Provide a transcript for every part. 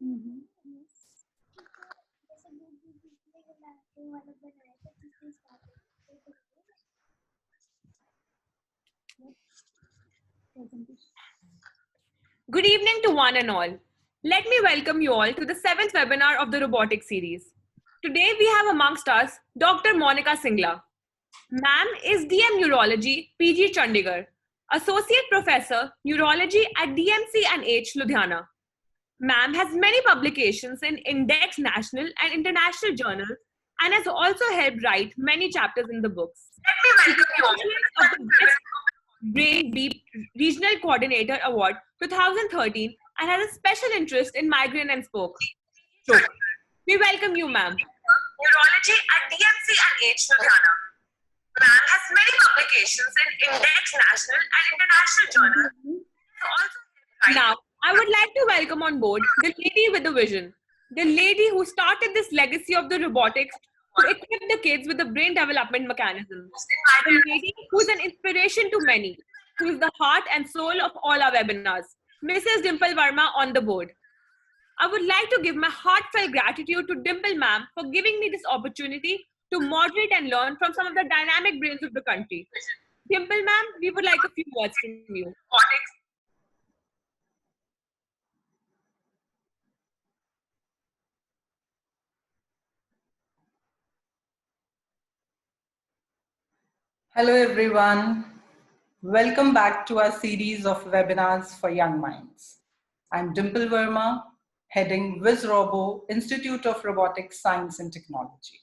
Mhm. Yes. Presentation. Good evening to one and all. Let me welcome you all to the seventh webinar of the robotics series. Today we have amongst us Dr. Monica Singla. Ma'am is DM Neurology, PG Chandigarh, Associate Professor, Neurology at DMC and H, Ludhiana. Ma'am has many publications in Index national and international journals and has also helped write many chapters in the books. She's the recipient of the Best Brain Deep Regional Coordinator Award 2013 and has a special interest in migraine and stroke. We welcome you, ma'am. Neurology at DMC and H. Ludhiana. Ma'am has many publications in Index national and international journals. Now, I would like to welcome on board the lady with the vision, the lady who started this legacy of the robotics to equip the kids with the brain development mechanisms, the lady who is an inspiration to many, who is the heart and soul of all our webinars, Mrs. Dimple Verma on the board. I would like to give my heartfelt gratitude to Dimple ma'am for giving me this opportunity to moderate and learn from some of the dynamic brains of the country. Dimple ma'am, we would like a few words from you. Hello everyone. Welcome back to our series of webinars for young minds. I'm Dimple Verma, heading WizRobo, Institute of Robotics Science and Technology.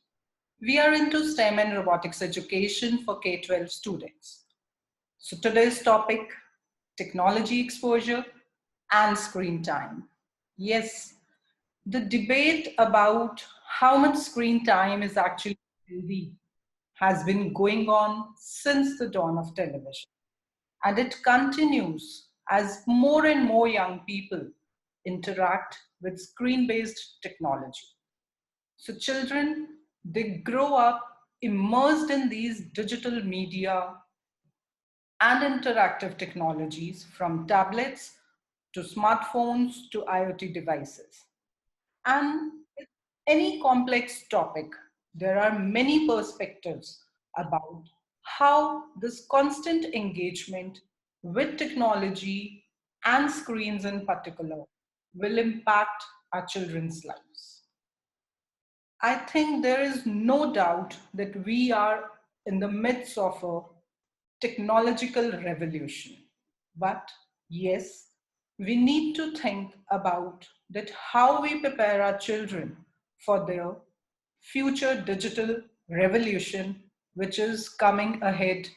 We are into STEM and robotics education for K-12 students. So today's topic, technology exposure and screen time. Yes, the debate about how much screen time is actually healthy has been going on since the dawn of television. And it continues as more and more young people interact with screen-based technology. So children, they grow up immersed in these digital media and interactive technologies from tablets to smartphones to IoT devices. And with any complex topic, there are many perspectives about how this constant engagement with technology and screens in particular will impact our children's lives. I think there is no doubt that we are in the midst of a technological revolution. But yes, we need to think about that how we prepare our children for their future digital revolution, which is coming ahead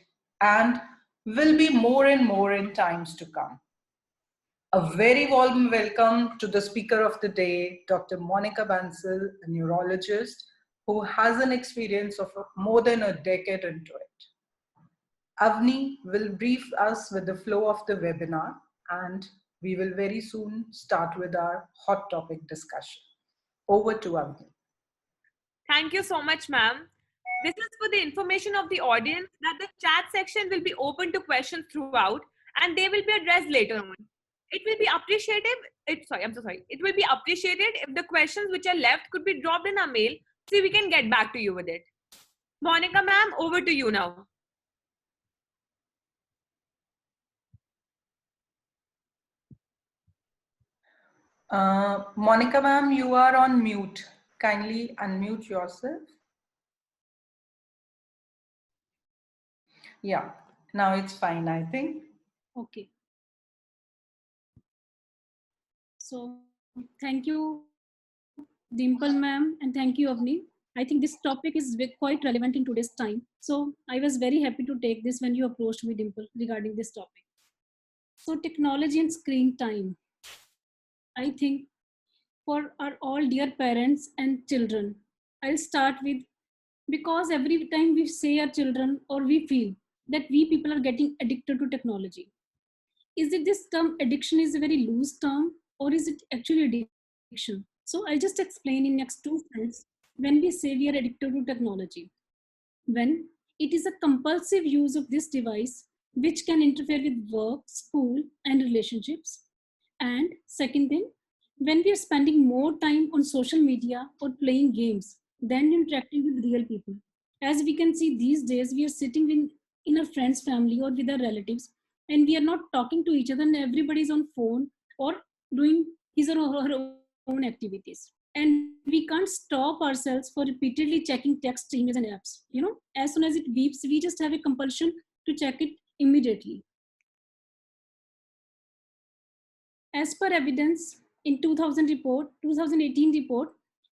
and will be more and more in times to come. A very warm welcome to the speaker of the day, Dr. Monica Bansal, a neurologist who has an experience of more than a decade into it. Avni will brief us with the flow of the webinar, and we will very soon start with our hot topic discussion. Over to Avni. Thank you so much, ma'am. This is for the information of the audience that the chat section will be open to questions throughout and they will be addressed later on. It will be appreciated. I'm so sorry. It will be appreciated if the questions which are left could be dropped in our mail so we can get back to you with it. Monica, ma'am, over to you now. Monica ma'am, you are on mute. Kindly unmute yourself. Yeah, now it's fine, I think. Okay. So thank you, Dimple ma'am, and thank you, Avni. I think this topic is quite relevant in today's time. So I was very happy to take this when you approached me, Dimple, regarding this topic. So technology and screen time. I think for our all dear parents and children, I'll start with because every time we say our children or we feel that we people are getting addicted to technology. Is it this term addiction is a very loose term or is it actually addiction? So I'll just explain in next two slides when we say we are addicted to technology. When it is a compulsive use of this device which can interfere with work, school and relationships. And second thing, when we are spending more time on social media or playing games than interacting with real people. As we can see these days, we are sitting in a friend's family or with our relatives, and we are not talking to each other, and everybody's on phone or doing his or her own activities. And we can't stop ourselves for repeatedly checking text, emails, and apps. As soon as it beeps, we just have a compulsion to check it immediately. As per evidence in 2018 report,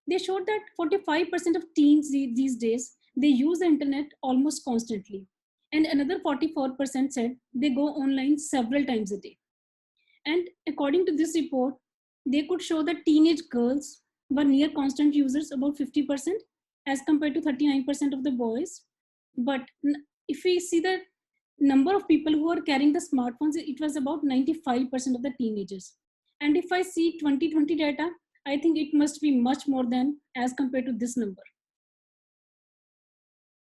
they showed that 45% of teens these days, they use the internet almost constantly. And another 44% said they go online several times a day. And according to this report, they could show that teenage girls were near constant users, about 50%, as compared to 39% of the boys. But if we see the number of people who are carrying the smartphones, it was about 95% of the teenagers. And if I see 2020 data, I think it must be much more than as compared to this number.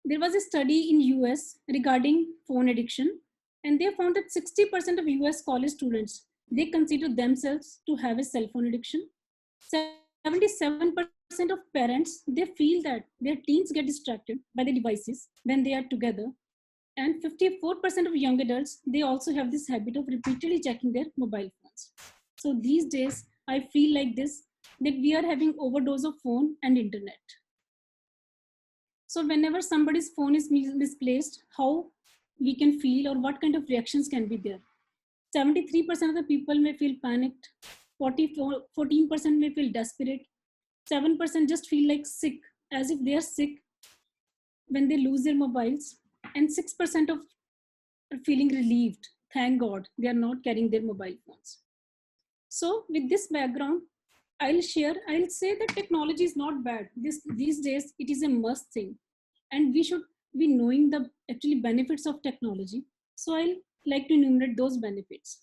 There was a study in US regarding phone addiction, and they found that 60% of US college students, they consider themselves to have a cell phone addiction. 77% of parents, they feel that their teens get distracted by the devices when they are together. And 54% of young adults, they also have this habit of repeatedly checking their mobile phones. So these days, I feel like this, that we are having overdose of phone and internet. So whenever somebody's phone is misplaced, how we can feel or what kind of reactions can be there? 73% of the people may feel panicked, 14% may feel desperate, 7% just feel like sick, as if they are sick when they lose their mobiles, and 6% of are feeling relieved. Thank God they are not carrying their mobile phones. So with this background, I'll say that technology is not bad. These days, it is a must thing. And we should be knowing the actually benefits of technology. So I'll like to enumerate those benefits.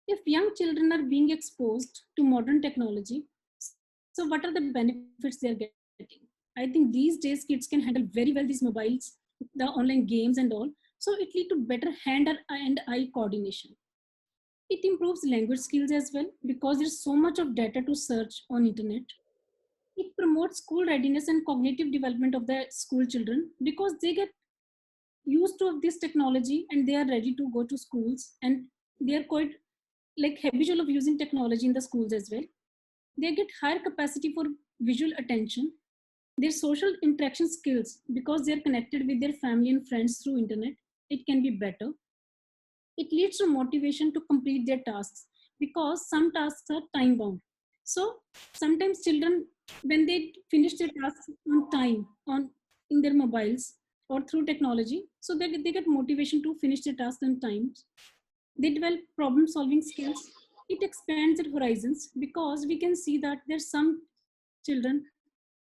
If young children are being exposed to modern technology, so what are the benefits they are getting? I think these days kids can handle very well these mobiles, the online games and all. So it lead to better hand and eye coordination. It improves language skills as well because there's so much of data to search on internet. It promotes school readiness and cognitive development of the school children because they get used to this technology and they are ready to go to schools, and they are quite like habitual of using technology in the schools as well. They get higher capacity for visual attention, their social interaction skills, because they're connected with their family and friends through internet, it can be better. It leads to motivation to complete their tasks because some tasks are time bound. So sometimes children, when they finish their tasks on time on in their mobiles or through technology, so they get motivation to finish their tasks on time. They develop problem solving skills. It expands their horizons because we can see that there's some children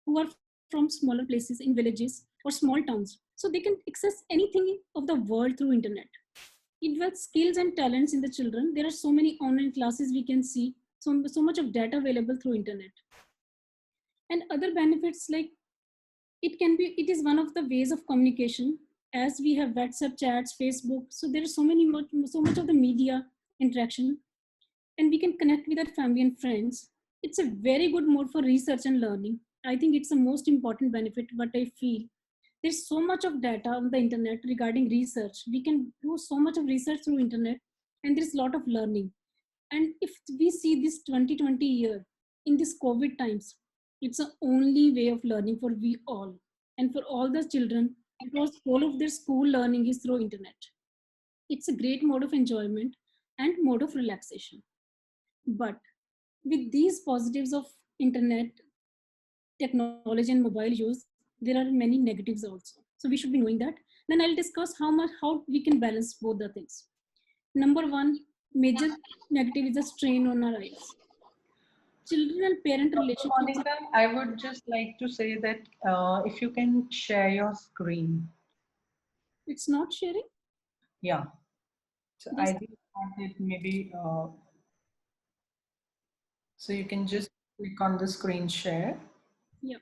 who are from smaller places in villages or small towns, so they can access anything of the world through internet. It develops skills and talents in the children. There are so many online classes we can see, so much of data available through internet. And other benefits, like it is one of the ways of communication, as we have WhatsApp chats, Facebook. So there is so much of the media interaction, and we can connect with our family and friends. It's a very good mode for research and learning. I think it's the most important benefit, what I feel. There's so much of data on the internet regarding research. We can do so much of research through internet, and there's a lot of learning. And if we see this 2020 year in this COVID times, it's the only way of learning for we all and for all the children, because all of their school learning is through internet. It's a great mode of enjoyment and mode of relaxation. But with these positives of internet, technology and mobile use, there are many negatives also. So we should be knowing that. Then I'll discuss how we can balance both the things. Number one, major negative is the strain on our eyes. Children and parent relationships. Monica, I would just like to say that if you can share your screen. It's not sharing. Yeah. So I Just just wanted maybe, so you can just click on the screen share. yeah.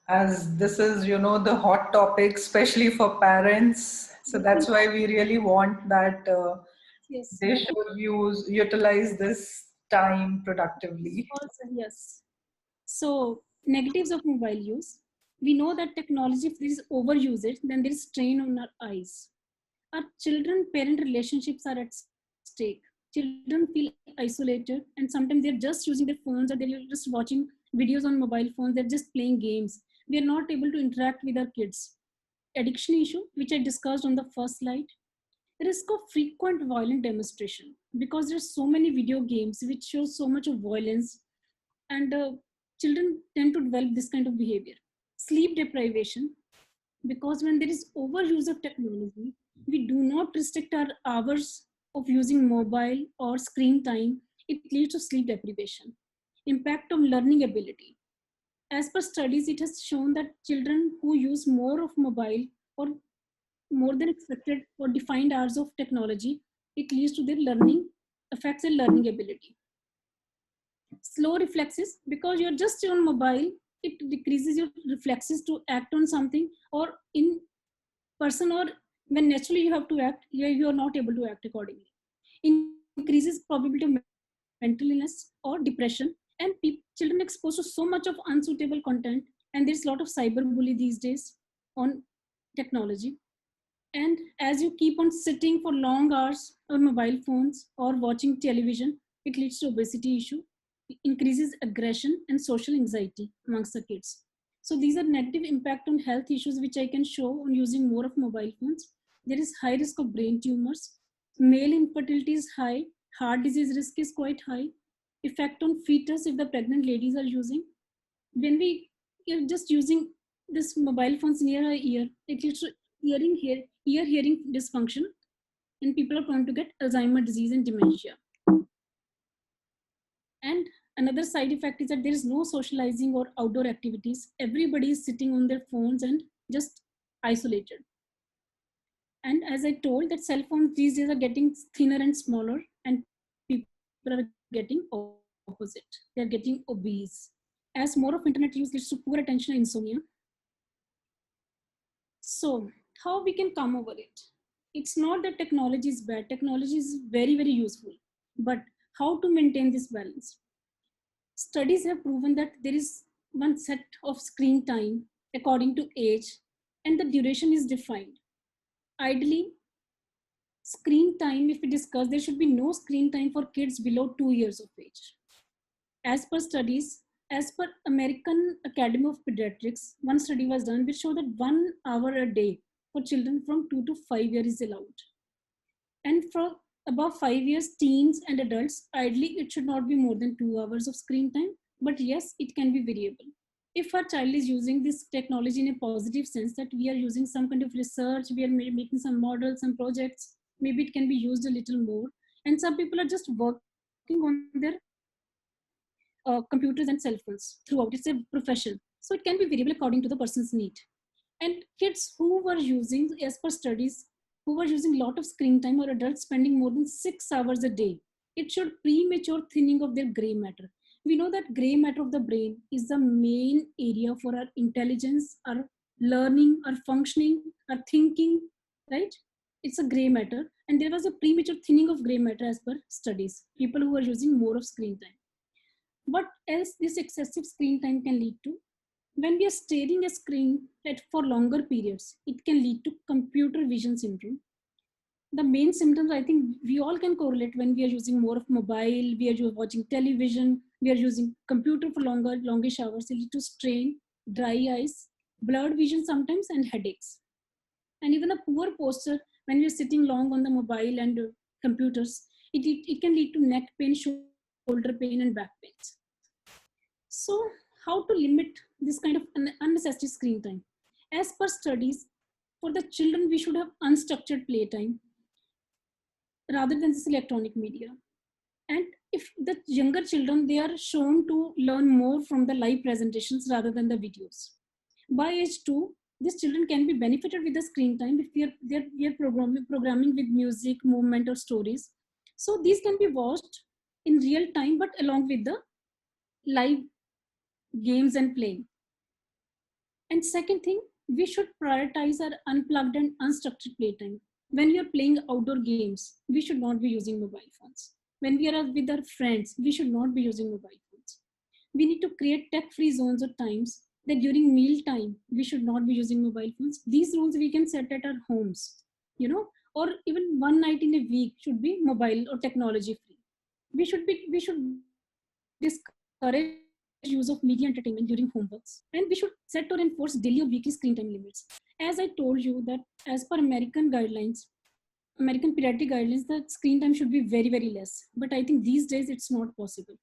as this is, the hot topic, especially for parents. So that's why we really want that Yes. they should utilize this time productively. Also, yes. So, negatives of mobile use. We know that technology, if there is overusage, then there is strain on our eyes. Our children-parent relationships are at stake. Children feel isolated, and sometimes they're just using their phones or they're just watching videos on mobile phones. They're just playing games. We are not able to interact with our kids. Addiction issue, which I discussed on the first slide. Risk of frequent violent demonstration, because there's so many video games which show so much of violence, and children tend to develop this kind of behavior. Sleep deprivation, because when there is overuse of technology, we do not restrict our hours of using mobile or screen time, it leads to sleep deprivation. Impact on learning ability. As per studies, it has shown that children who use more of mobile or more than expected or defined hours of technology, it leads to their learning, affects their learning ability. Slow reflexes, because you're just on mobile, it decreases your reflexes to act on something, or in person, or when naturally you have to act, you are not able to act accordingly. Increases probability of mental illness or depression, and children exposed to so much of unsuitable content, and there's a lot of cyberbully these days on technology. And as you keep on sitting for long hours on mobile phones or watching television, it leads to obesity issue, increases aggression and social anxiety amongst the kids. So these are negative impact on health issues which I can show on using more of mobile phones. There is high risk of brain tumors. Male infertility is high. Heart disease risk is quite high. Effect on fetus if the pregnant ladies are using. When we are just using this mobile phones near our ear, it leads to ear hearing dysfunction, and people are prone to get Alzheimer disease and dementia. And another side effect is that there is no socializing or outdoor activities. Everybody is sitting on their phones and just isolated. And as I told, that cell phones these days are getting thinner and smaller, and people are getting opposite. They are getting obese. As more of internet use leads to poor attention and insomnia. So, how we can come over it? It's not that technology is bad. Technology is very, very useful. But how to maintain this balance? Studies have proven that there is one set of screen time according to age, and the duration is defined. Ideally, screen time, if we discuss, there should be no screen time for kids below 2 years of age. As per studies, as per American Academy of Pediatrics, one study was done which showed that 1 hour a day for children from 2 to 5 years is allowed. And for above 5 years, teens and adults, ideally it should not be more than 2 hours of screen time, but yes, it can be variable. If our child is using this technology in a positive sense, that we are using some kind of research, we are making some models, some projects, maybe it can be used a little more. And some people are just working on their computers and cell phones throughout. It's a profession. So it can be variable according to the person's need. And kids who were using, as per studies, who were using a lot of screen time, or adults spending more than 6 hours a day, it showed premature thinning of their gray matter. We know that gray matter of the brain is the main area for our intelligence, our learning, our functioning, our thinking, right? It's a gray matter. And there was a premature thinning of gray matter as per studies, people who were using more of screen time. What else this excessive screen time can lead to? When we are staring a screen for longer periods, it can lead to computer vision syndrome. The main symptoms, I think we all can correlate when we are using more of mobile, we are watching television, we are using computer for longish hours, it leads to strain, dry eyes, blurred vision sometimes, and headaches. And even a poor posture when we are sitting long on the mobile and computers, it can lead to neck pain, shoulder pain, and back pains. So, how to limit this kind of unnecessary screen time? As per studies, for the children, we should have unstructured playtime rather than this electronic media. And if the younger children, they are shown to learn more from the live presentations rather than the videos. By age 2, these children can be benefited with the screen time if we are programming with music, movement, or stories. So these can be watched in real time, but along with the live games and playing. And second thing, we should prioritize our unplugged and unstructured playtime. When we are playing outdoor games, we should not be using mobile phones. When we are with our friends, we should not be using mobile phones. We need to create tech-free zones or times that during meal time, we should not be using mobile phones. These rules we can set at our homes, or even one night in a week should be mobile or technology free. We should discourage use of media entertainment during homeworks, and we should set or enforce daily or weekly screen time limits. As I told you that as per American pediatric guidelines, the screen time should be very, very less. But I think these days it's not possible,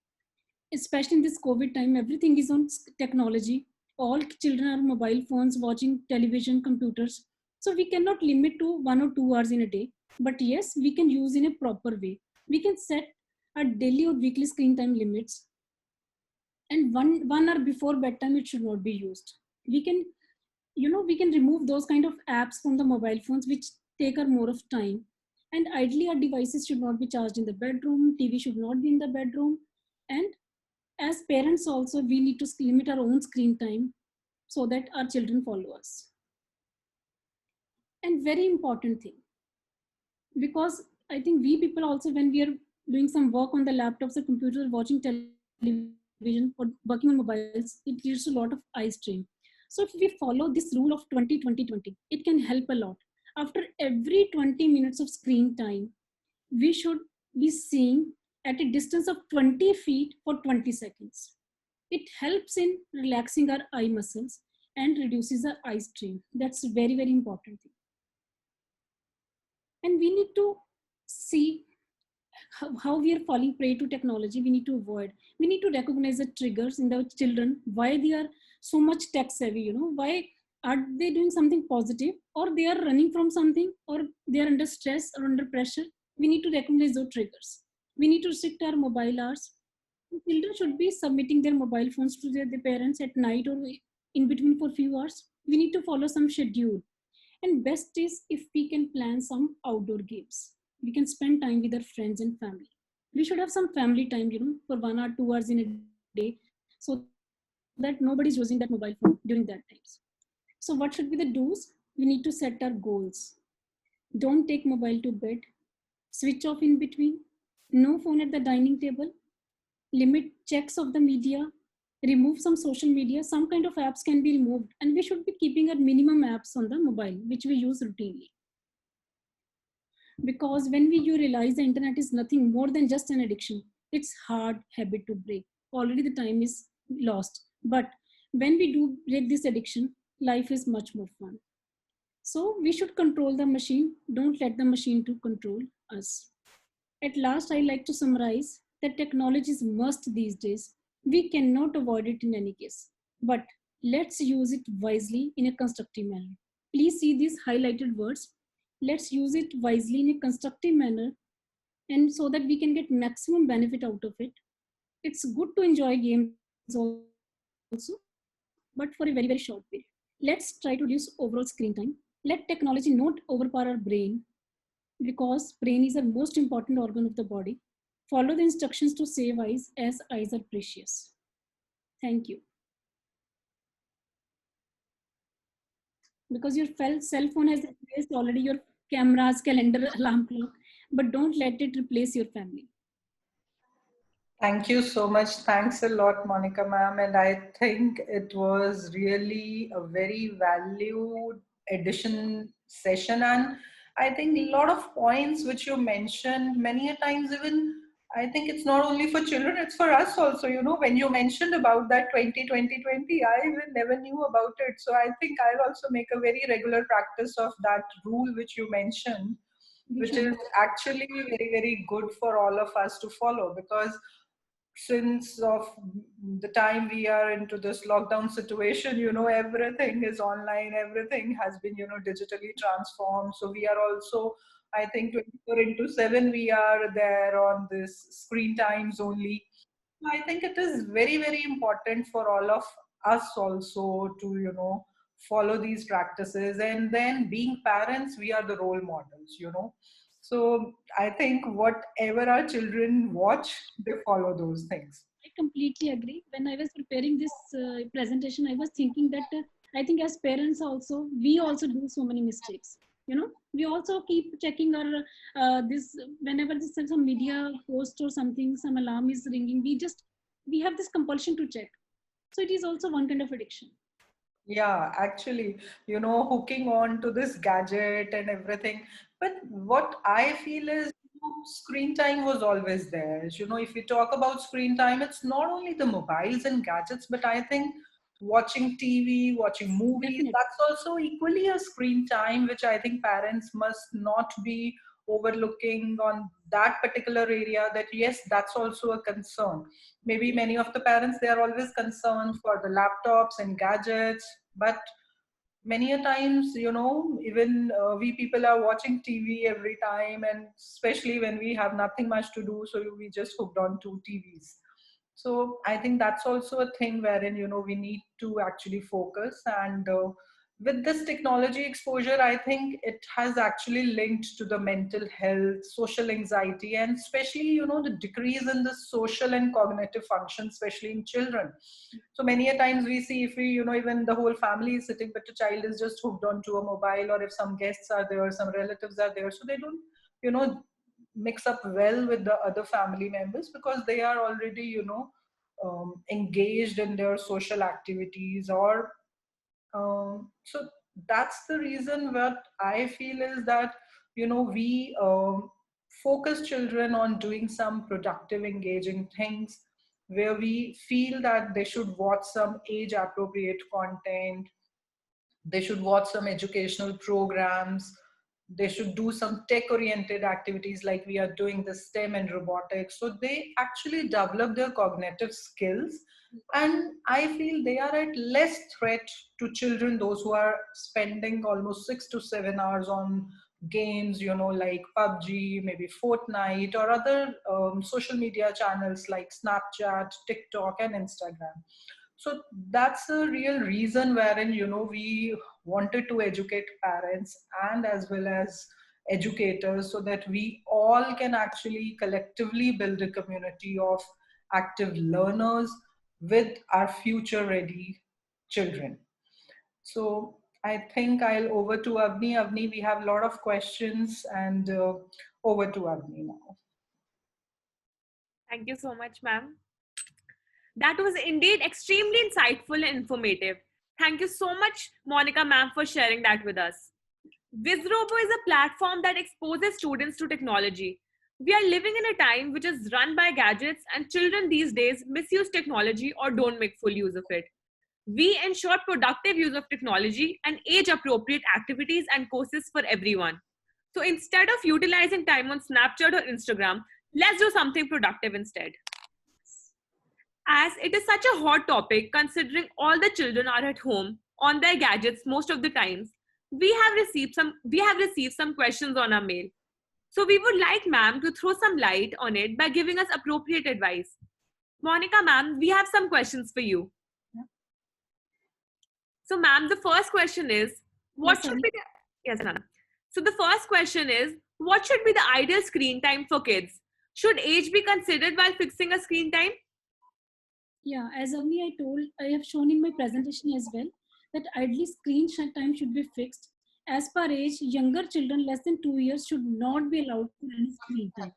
especially in this COVID time. Everything is on technology. All children are mobile phones, watching television, computers. So we cannot limit to 1 or 2 hours in a day. But yes, we can use in a proper way. We can set a daily or weekly screen time limits, and one hour before bedtime it should not be used. We can remove those kind of apps from the mobile phones which take our more of time. And ideally our devices should not be charged in the bedroom. TV should not be in the bedroom. And as parents also, we need to limit our own screen time so that our children follow us. And very important thing, because I think we people also, when we are doing some work on the laptops or computers, watching television or working on mobiles, it gives a lot of eye strain. So if we follow this rule of 20-20-20, it can help a lot. After every 20 minutes of screen time, we should be seeing at a distance of 20 feet for 20 seconds. It helps in relaxing our eye muscles and reduces our eye strain. That's a very, very important thing. And we need to see how we are falling prey to technology. We need to avoid. We need to recognize the triggers in the children, why they are so much tech savvy, why are they doing something positive, or they are running from something, or they are under stress or under pressure. We need to recognize those triggers. We need to restrict our mobile hours. Children should be submitting their mobile phones to their parents at night or in between for few hours. We need to follow some schedule. And best is if we can plan some outdoor games. We can spend time with our friends and family. We should have some family time, for 1 or 2 hours in a day, so that nobody's using that mobile phone during that times. So what should be the do's? We need to set our goals. Don't take mobile to bed. Switch off in between. No phone at the dining table. Limit checks of the media. Remove some social media. Some kind of apps can be removed, and we should be keeping our minimum apps on the mobile which we use routinely. Because when you realize the internet is nothing more than just an addiction, it's hard habit to break. Already the time is lost, but when we do break this addiction, life is much more fun. So we should control the machine. Don't let the machine to control us. At last, I like to summarize that technology is must these days. We cannot avoid it in any case, but let's use it wisely in a constructive manner. Please see these highlighted words. Let's use it wisely in a constructive manner, and so that we can get maximum benefit out of it. It's good to enjoy games also, but for a very, very short period. Let's try to reduce overall screen time. Let technology not overpower our brain, because brain is the most important organ of the body. Follow the instructions to save eyes, as eyes are precious. Thank you. Because your cell phone has replaced already your cameras, calendar, alarm clock, but don't let it replace your family. Thank you so much. Thanks a lot, Monica ma'am. And I think it was really a very valued addition session. And I think a lot of points which you mentioned, many a times even, I think it's not only for children, it's for us also. When you mentioned about that 20-20-20, I even never knew about it. So I think I'll also make a very regular practice of that rule which you mentioned, which is actually very, very good for all of us to follow, because since of the time we are into this lockdown situation, everything is online, everything has been, digitally transformed. So we are also, I think 24/7 we are there on this screen times only. I think it is very, very important for all of us also to, follow these practices. And then being parents, we are the role models. So I think whatever our children watch, they follow those things. I completely agree. When I was preparing this presentation, I was thinking that I think as parents also, we also do so many mistakes. We also keep checking our this whenever this some media post or something, some alarm is ringing. We have this compulsion to check. So it is also one kind of addiction. Yeah, actually, hooking on to this gadget and everything. But what I feel is, screen time was always there. If we talk about screen time, it's not only the mobiles and gadgets, but I think watching TV, watching movies, Definitely. that's also equally a screen time, which I think parents must not be overlooking on that particular area. That yes, that's also a concern. Maybe many of the parents, they are always concerned for the laptops and gadgets, but many a times, even we people are watching TV every time, and especially when we have nothing much to do, so we just hooked on to TVs. So I think that's also a thing wherein, we need to actually focus. And with this technology exposure, I think it has actually linked to the mental health, social anxiety, and especially, the decrease in the social and cognitive function, especially in children. So many a times we see, if we, even the whole family is sitting, but the child is just hooked onto a mobile, or if some guests are there, some relatives are there, so they don't, mix up well with the other family members, because they are already, engaged in their social activities. Or so that's the reason. What I feel is that, we focus children on doing some productive, engaging things, where we feel that they should watch some age appropriate content, they should watch some educational programs, they should do some tech oriented activities like we are doing the STEM and robotics, so they actually develop their cognitive skills. And I feel they are at less threat to children, those who are spending almost 6 to 7 hours on games, like PUBG, maybe Fortnite, or other social media channels like Snapchat, TikTok, and Instagram. So that's the real reason wherein, we wanted to educate parents and as well as educators, so that we all can actually collectively build a community of active learners with our future ready children. So I think I'll over to Avni. Avni, we have a lot of questions, and over to Avni now. Thank you so much, ma'am. That was indeed extremely insightful and informative. Thank you so much, Monica ma'am, for sharing that with us. Vizrobo is a platform that exposes students to technology. We are living in a time which is run by gadgets, and children these days misuse technology or don't make full use of it. We ensure productive use of technology and age appropriate activities and courses for everyone. So instead of utilizing time on Snapchat or Instagram, let's do something productive instead. As it is such a hot topic, considering all the children are at home on their gadgets most of the times, we have received some questions on our mail. So we would like ma'am to throw some light on it by giving us appropriate advice. Monica ma'am, we have some questions for you. So ma'am, the first question is, what Yes, should Avni. be the yes ma'am. So the first question is, what should be the ideal screen time for kids? Should age be considered while fixing a screen time? Yeah, as Avni, I have shown in my presentation as well that ideally time should be fixed. As per age, younger children less than 2 years should not be allowed to any screen time,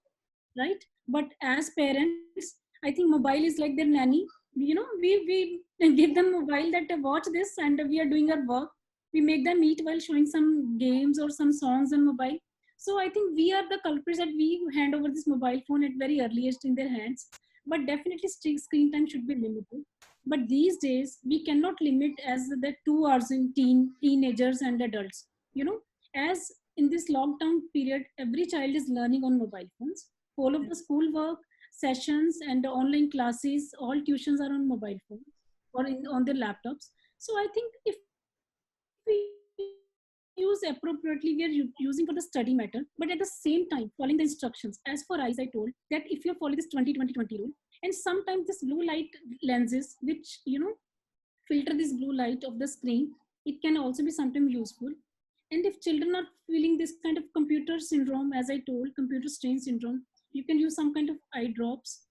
right? But as parents, I think mobile is like their nanny. We give them mobile that watch this, and we are doing our work. We make them eat while showing some games or some songs on mobile. So I think we are the culprits that we hand over this mobile phone at very early age in their hands. But definitely screen time should be limited. But these days we cannot limit as the 2 hours in teenagers and adults. As in this lockdown period, every child is learning on mobile phones. All of the school work, sessions, and the online classes, all tuitions are on mobile phones or on their laptops. So I think if we use appropriately, we are using for the study matter, but at the same time following the instructions. As for eyes, I told that if you follow this 20-20-20 rule, and sometimes this blue light lenses, which filter this blue light of the screen, it can also be sometimes useful. And if children are feeling this kind of computer syndrome, as I told, computer strain syndrome, you can use some kind of eye drops,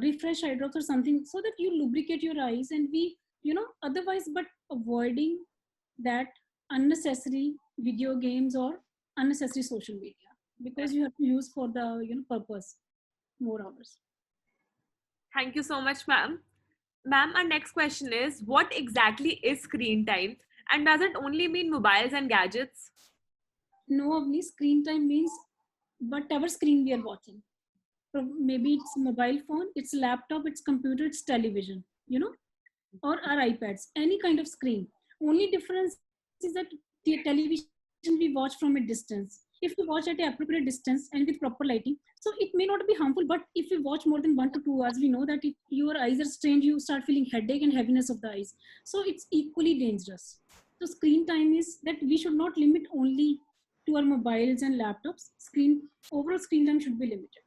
refresh eye drops or something, so that you lubricate your eyes. And we, otherwise, but avoiding that unnecessary video games or unnecessary social media, because you have to use for the purpose more hours. Thank you so much, ma'am. Ma'am, our next question is, what exactly is screen time? And does it only mean mobiles and gadgets? No, Avni, screen time means whatever screen we are watching. So maybe it's mobile phone, it's laptop, it's computer, it's television, or our iPads, any kind of screen. Only difference is that the television we watch from a distance. If we watch at an appropriate distance and with proper lighting, so it may not be harmful. But if we watch more than 1 to 2 hours, we know that your eyes are strained. You start feeling headache and heaviness of the eyes. So it's equally dangerous. So screen time is that we should not limit only to our mobiles and laptops. Overall screen time should be limited,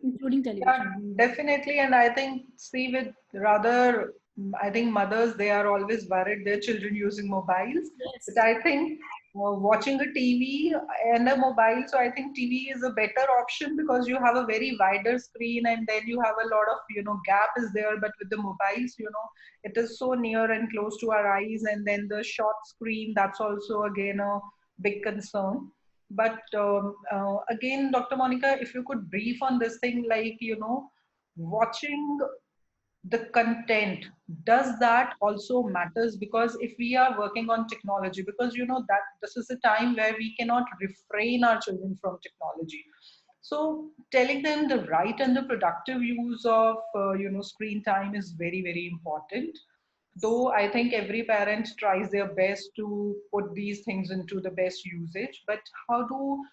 including Yeah, television. definitely. And I think, see, with rather, I think mothers, they are always worried their children using mobiles. But Yes. I think watching a TV and a mobile, so I think TV is a better option because you have a very wider screen and then you have a lot of, gap is there. But with the mobiles, it is so near and close to our eyes. And then the short screen, that's also again a big concern. But again, Dr. Monica, if you could brief on this thing, like, watching the content, does that also matters? Because if we are working on technology, because that this is a time where we cannot refrain our children from technology. So telling them the right and the productive use of, screen time is very, very important. Though I think every parent tries their best to put these things into the best usage, but how do,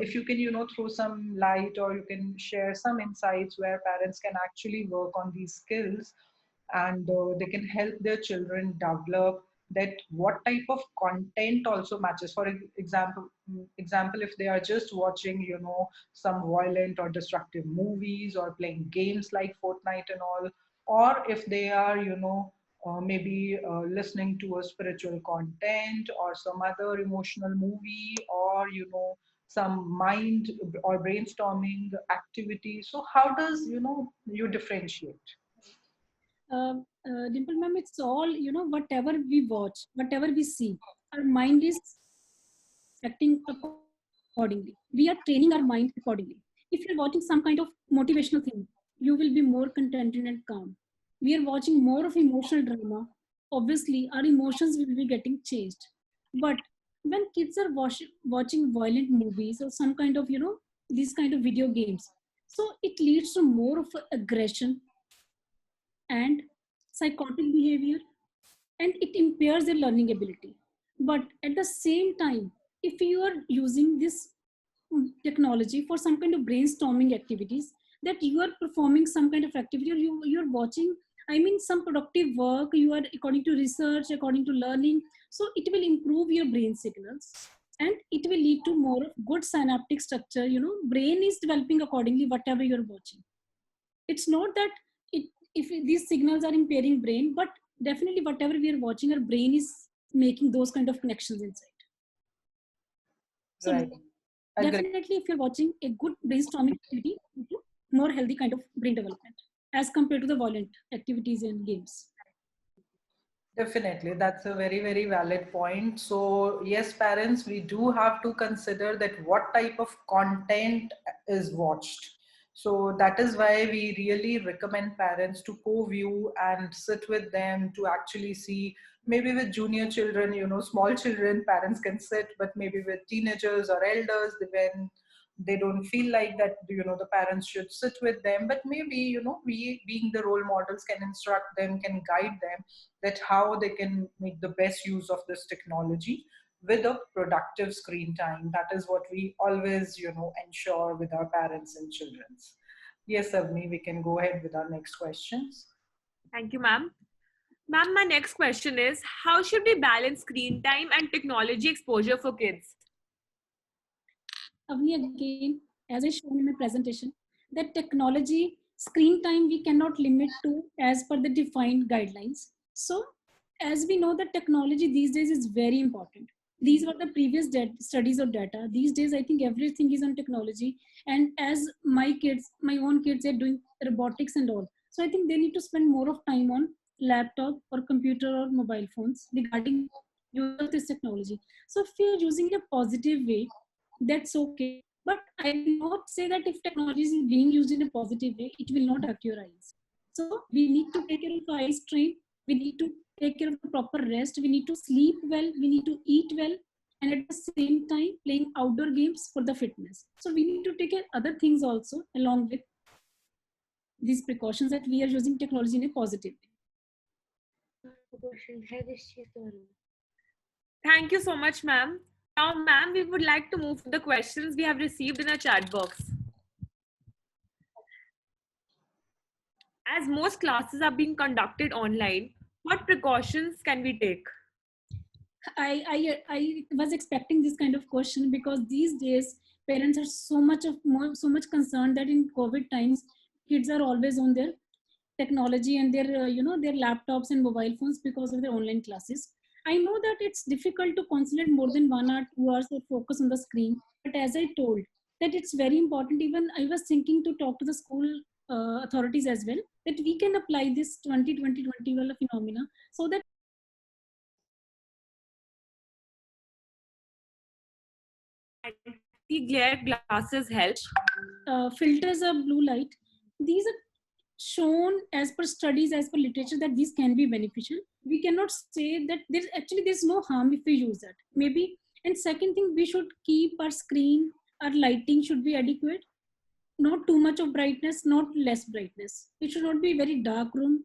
if you can, throw some light or you can share some insights where parents can actually work on these skills and they can help their children develop that what type of content also matches. For example, if they are just watching, some violent or destructive movies or playing games like Fortnite and all, or if they are, maybe listening to a spiritual content or some other emotional movie, or some mind or brainstorming activity. So how does you differentiate? Dimple ma'am, it's all, whatever we watch, whatever we see, our mind is acting accordingly. We are training our mind accordingly. If you're watching some kind of motivational thing, you will be more contented and calm. We are watching more of emotional drama. Obviously, our emotions will be getting changed. But when kids are watching violent movies or some kind of, these kind of video games, so it leads to more of aggression and psychotic behavior, and it impairs their learning ability. But at the same time, if you are using this technology for some kind of brainstorming activities, that you are performing some kind of activity, or you're watching, I mean, some productive work, you are according to research, according to learning, so it will improve your brain signals and it will lead to more of good synaptic structure. Brain is developing accordingly whatever you're watching. It's not that it, if these signals are impairing brain, but definitely whatever we are watching, our brain is making those kind of connections inside. So Right. Agree. definitely if you're watching a good brainstorming activity, more healthy kind of brain development as compared to the violent activities and games. Definitely, that's a very, very valid point. So, yes, parents, we do have to consider that what type of content is watched. So, that is why we really recommend parents to co view and sit with them to actually see. Maybe with junior children, small children, parents can sit, but maybe with teenagers or elders, when they don't feel like that, the parents should sit with them. But maybe, we being the role models can instruct them, can guide them that how they can make the best use of this technology with a productive screen time. That is what we always, ensure with our parents and children's. Yes, Avni, we can go ahead with our next questions. Thank you, ma'am. Ma'am, my next question is, how should we balance screen time and technology exposure for kids? Avni, again, as I shown in my presentation, that technology screen time we cannot limit to as per the defined guidelines. So, as we know that technology these days is very important. These were the previous studies of data. These days, I think everything is on technology. And as my own kids are doing robotics and all, so I think they need to spend more of time on laptop or computer or mobile phones regarding use of this technology. So if we are using a positive way, that's okay. But I will not say that if technology is being used in a positive way, it will not hurt your eyes. So we need to take care of eye strain. We need to take care of the proper rest. We need to sleep well. We need to eat well, and at the same time playing outdoor games for the fitness. So we need to take care other things also along with these precautions, that we are using technology in a positive way. Thank you so much, ma'am. Now, ma'am, we would like to move to the questions we have received in our chat box. As most classes are being conducted online, what precautions can we take? I was expecting this kind of question, because these days parents are so much concerned that in COVID times kids are always on their technology and their their laptops and mobile phones because of their online classes. I know that it's difficult to concentrate more than 1 hour 2 hours or focus on the screen, but as I told that it's very important. Even I was thinking to talk to the school authorities as well, that we can apply this 2020 phenomena, so that Anti-glare glasses help. filters of blue light. These are shown as per studies, as per literature, that these can be beneficial. We cannot say that there's no harm if we use that. Maybe. And second thing, we should keep our screen, our lighting should be adequate. Not too much of brightness, not less brightness. It should not be very dark room.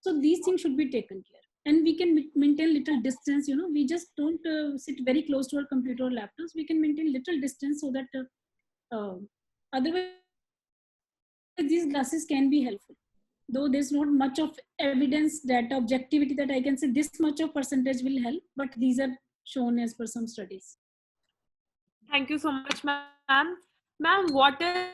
So these things should be taken care. And we can maintain little distance. We just don't sit very close to our computer or laptops. We can maintain little distance, so that otherwise these glasses can be helpful. Though there's not much of evidence, data, objectivity that I can say this much of percentage will help, but these are shown as per some studies. Thank you so much, ma'am. Ma'am, what is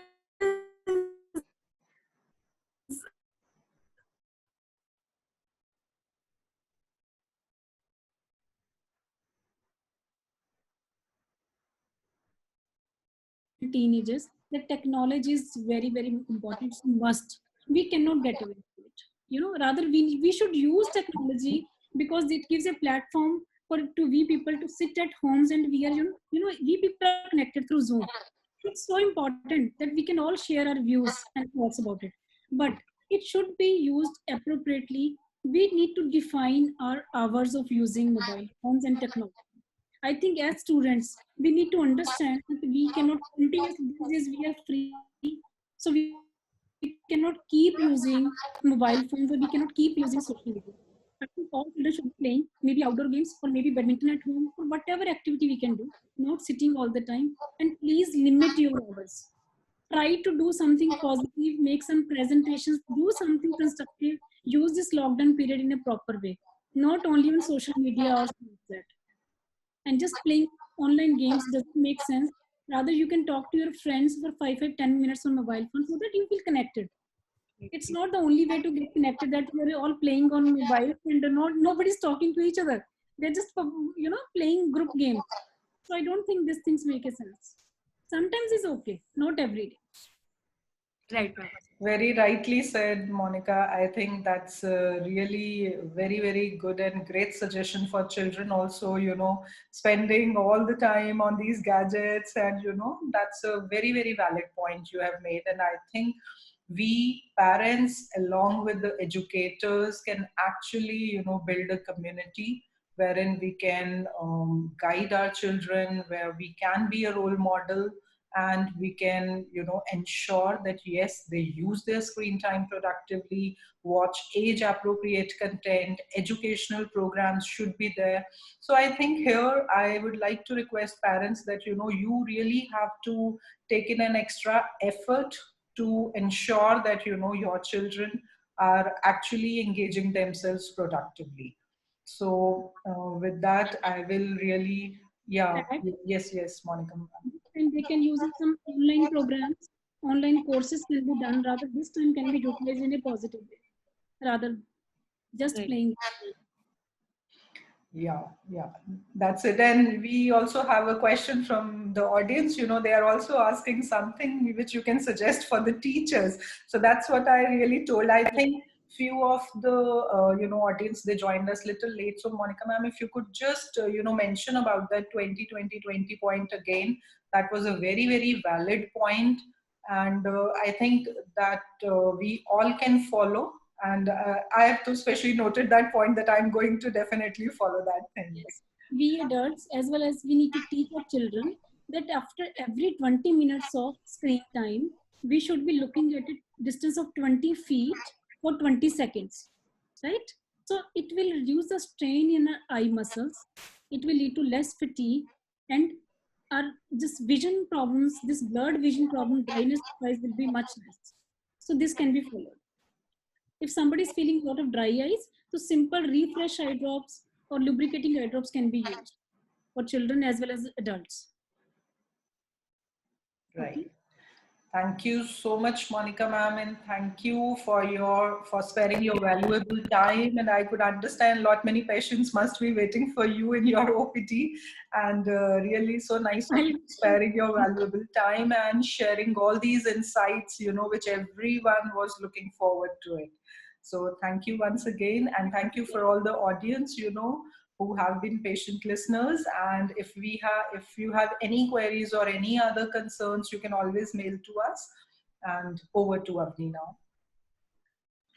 teenagers, that technology is very, very important. It's a must. We cannot get away from it. Rather we should use technology, because it gives a platform for we people to sit at homes, and we are we people are connected through Zoom. It's so important that we can all share our views and thoughts about it. But it should be used appropriately. We need to define our hours of using mobile phones and technology. I think as students, we need to understand that we cannot continuously, these days we are free, so we cannot keep using mobile phones, or we cannot keep using social media. I think all children should be playing maybe outdoor games, or maybe badminton at home, or whatever activity we can do, not sitting all the time. And please limit your hours. Try to do something positive, make some presentations, do something constructive, use this lockdown period in a proper way, not only on social media or Snapchat. And just playing online games doesn't make sense. Rather, you can talk to your friends for 5 10 minutes on mobile phone, so that you feel connected. It's not the only way to get connected, that we're all playing on mobile and nobody's talking to each other. They're just playing group games. So I don't think these things make a sense. Sometimes it's okay, not every day. right, ma'am? Very rightly said, Monica. I think that's a really very, very good and great suggestion for children also, spending all the time on these gadgets. And, that's a very, very valid point you have made. And I think we parents, along with the educators, can actually, build a community wherein we can guide our children, where we can be a role model, and we can ensure that yes, they use their screen time productively, watch age appropriate content, educational programs should be there. So I think here I would like to request parents that you really have to take in an extra effort to ensure that your children are actually engaging themselves productively. So with that, I will really, yeah, yes, Monica. And they can use some online programs, online courses can be done. Rather, this time can be utilized in a positive way, rather just Right. playing. Yeah, that's it. And we also have a question from the audience. They are also asking something which you can suggest for the teachers. So that's what I really told. I think few of the audience, they joined us little late. So Monica ma'am, if you could just mention about that 20-20-20 point again. That was a very, very valid point, and I think that we all can follow. And I have to especially noted that point that I'm going to definitely follow that thing. Yes. We adults, as well as we need to teach our children that after every 20 minutes of screen time, we should be looking at a distance of 20 feet for 20 seconds, right? So it will reduce the strain in our eye muscles. It will lead to less fatigue, and our this vision problems, this blurred vision problem, dryness of eyes will be much less. So this can be followed. If somebody is feeling a lot of dry eyes, so simple refresh eye drops or lubricating eye drops can be used for children as well as adults. Right. Okay. Thank you so much, Monica ma'am, and thank you for sparing your valuable time. And I could understand many patients must be waiting for you in your OPD, and really so nice of you sparing your valuable time and sharing all these insights, which everyone was looking forward to it. So thank you once again, and thank you for all the audience, who have been patient listeners. And if you have any queries or any other concerns, you can always mail to us. And over to Avni now.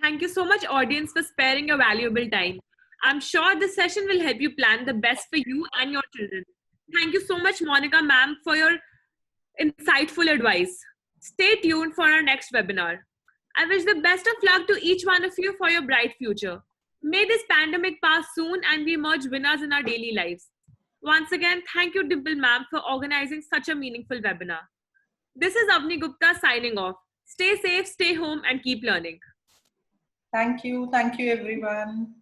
Thank you so much, audience, for sparing your valuable time. I'm sure this session will help you plan the best for you and your children. Thank you so much, Monica ma'am, for your insightful advice. Stay tuned for our next webinar. I wish the best of luck to each one of you for your bright future. May this pandemic pass soon and we emerge winners in our daily lives. Once again, thank you, Dimple ma'am, for organizing such a meaningful webinar. This is Avni Gupta signing off. Stay safe, stay home, and keep learning. Thank you. Thank you, everyone.